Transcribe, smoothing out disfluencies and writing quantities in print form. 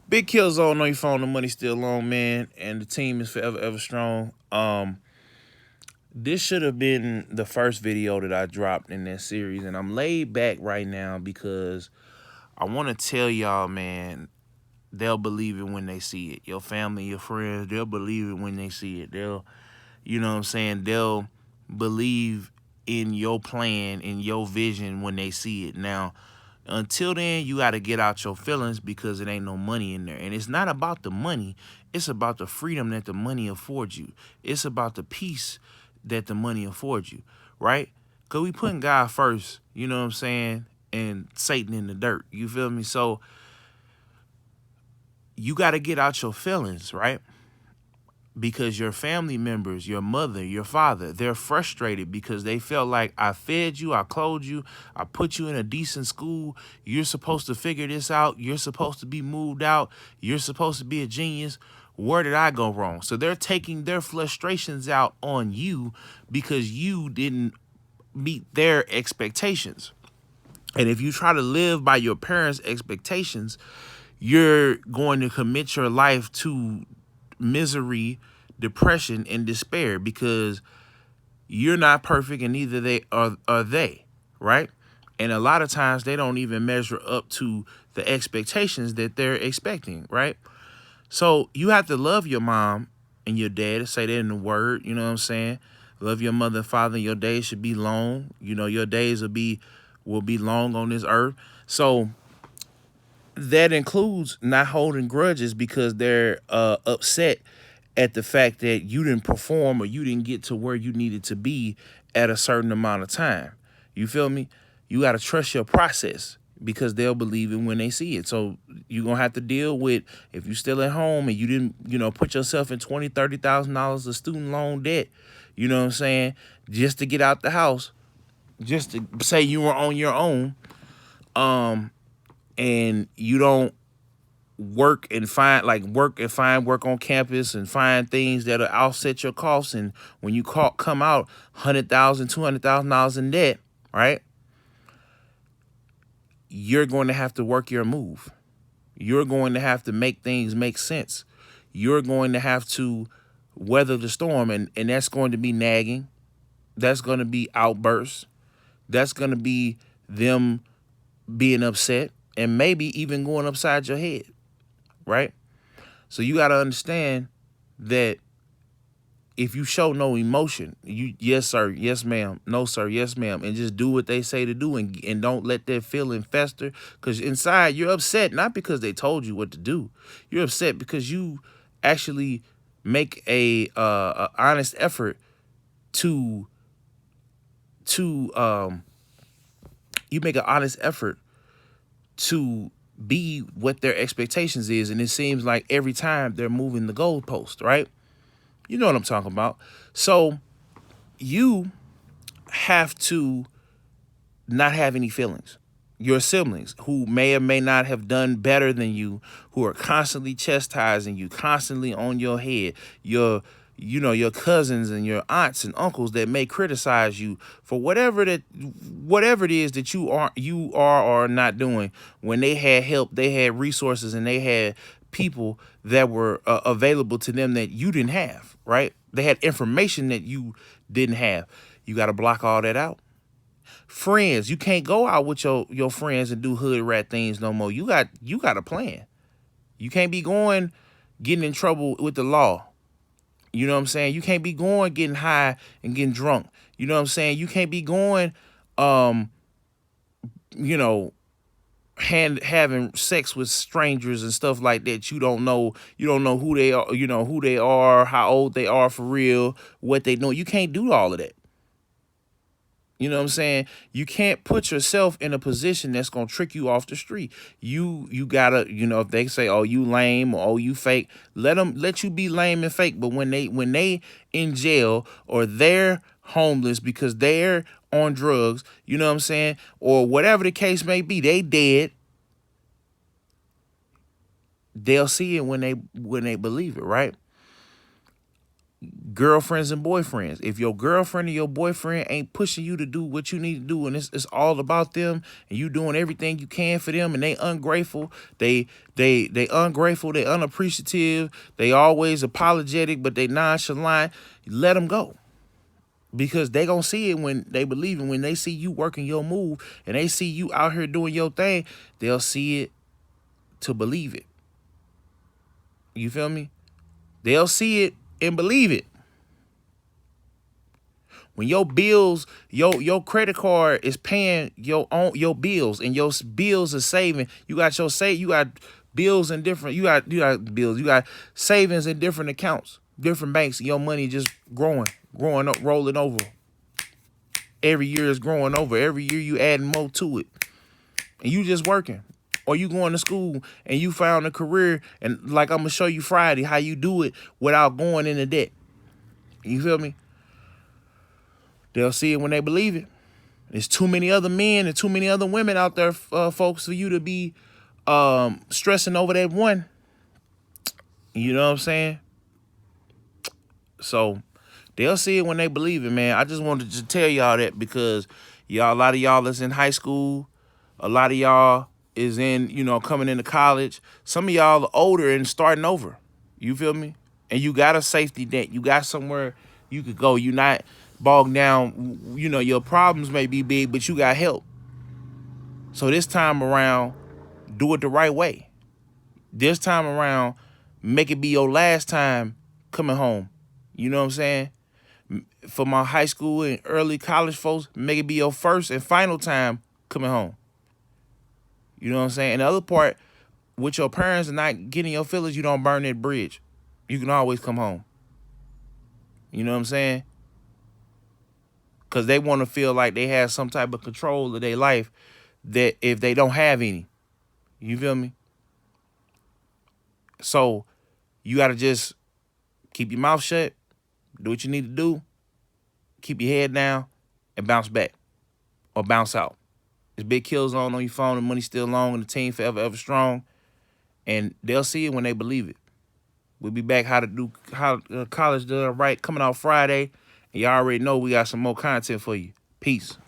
Big Killzown on your phone. The money still on, man, and the team is forever ever strong. This should have been the first video that I dropped in that series, and I'm laid back right now because I want to tell y'all, man, they'll believe it when they see it. Your family, your friends, they'll believe it when they see it. They'll, you know what I'm saying? They'll believe in your plan, in your vision when they see it. Now, until then, you got to get out your feelings because it ain't no money in there. And it's not about the money. It's about the freedom that the money affords you. It's about the peace that the money affords you, right? Because we putting God first, you know what I'm saying? And Satan in the dirt. You feel me? So you got to get out your feelings, right? Because your family members, your mother, your father, they're frustrated because they felt like I fed you, I clothed you, I put you in a decent school. You're supposed to figure this out. You're supposed to be moved out. You're supposed to be a genius. Where did I go wrong? So they're taking their frustrations out on you because you didn't meet their expectations. And if you try to live by your parents' expectations, you're going to commit your life to misery, depression, and despair because you're not perfect and neither are they, right? And a lot of times they don't even measure up to the expectations that they're expecting, right? So you have to love your mom and your dad, say that in the word, you know what I'm saying? Love your mother and father, and your days should be long. You know, your days will be long on this earth. So that includes not holding grudges because they're upset at the fact that you didn't perform or you didn't get to where you needed to be at a certain amount of time. You feel me? You got to trust your process because they'll believe it when they see it. So you're going to have to deal with if you're still at home and you didn't, put yourself in $20,000, $30,000 of student loan debt, you know what I'm saying, just to get out the house, just to say you were on your own, and you don't work on campus and find things that'll offset your costs. And when you come out $100,000, $200,000 in debt, right? You're going to have to work your move. You're going to have to make things make sense. You're going to have to weather the storm, and that's going to be nagging. That's going to be outbursts. That's going to be them being upset and maybe even going upside your head, right? So you got to understand that if you show no emotion, you yes sir, yes ma'am, no sir, yes ma'am, and just do what they say to do, and don't let that feeling fester, because inside you're upset not because they told you what to do. You're upset because you actually make a honest effort to to you make an honest effort to be what their expectations is, and it seems like every time they're moving the goalpost, right? You know what I'm talking about. So you have to not have any feelings. Your siblings who may or may not have done better than you, who are constantly chastising you, constantly on your head, your cousins and your aunts and uncles that may criticize you for whatever it is that you are or are not doing. When they had help, they had resources, and they had people that were available to them that you didn't have, right? They had information that you didn't have. You got to block all that out. Friends, you can't go out with your friends and do hood rat things no more. You got a plan. You can't be going getting in trouble with the law. You know what I'm saying? You can't be going getting high and getting drunk. You know what I'm saying? You can't be going you know having sex with strangers and stuff like that. You don't know who they are, who they are, how old they are for real, what they know. You can't do all of that. You know what I'm saying? You can't put yourself in a position that's gonna trick you off the street. You gotta, if they say, "Oh, you lame," or "Oh, you fake," let you be lame and fake. But when they in jail or they're homeless because they're on drugs, you know what I'm saying, or whatever the case may be, they dead. They'll see it when they believe it, right? girlfriends and boyfriends. If your girlfriend or your boyfriend ain't pushing you to do what you need to do, and it's all about them, and you doing everything you can for them, and they ungrateful, they ungrateful, they unappreciative, they always apologetic, but they nonchalant, let them go. Because they gonna see it when they believe it. When they see you working your move and they see you out here doing your thing, they'll see it to believe it. You feel me? They'll see it and believe it. When your bills, your credit card is paying your bills, and your bills are saving, you got bills in different, you got bills, you got savings in different accounts, different banks, and your money just growing up, rolling over. Every year is growing over. Every year you adding more to it. And you just working. Or you going to school and you found a career, and like I'm gonna show you Friday how you do it without going into debt. You feel me? They'll see it when they believe it. There's too many other men and too many other women out there, folks, for you to be stressing over that one. You know what I'm saying? So they'll see it when they believe it, man. I just wanted to tell y'all that because a lot of y'all is in high school. A lot of y'all is in, coming into college. Some of y'all are older and starting over. You feel me? And you got a safety net. You got somewhere you could go. You're not bogged down. Your problems may be big, but you got help. So this time around, do it the right way. This time around, make it be your last time coming home. You know what I'm saying? For my high school and early college folks, make it be your first and final time coming home. You know what I'm saying? And the other part, with your parents and not getting your feelings, you don't burn that bridge. You can always come home. You know what I'm saying? Because they want to feel like they have some type of control of their life that if they don't have any. You feel me? So you got to just keep your mouth shut, do what you need to do, keep your head down, and bounce back or bounce out. It's Big Killzown on your phone. The money's still long and the team forever, ever strong. And they'll see it when they believe it. We'll be back how college done right coming out Friday. And y'all already know we got some more content for you. Peace.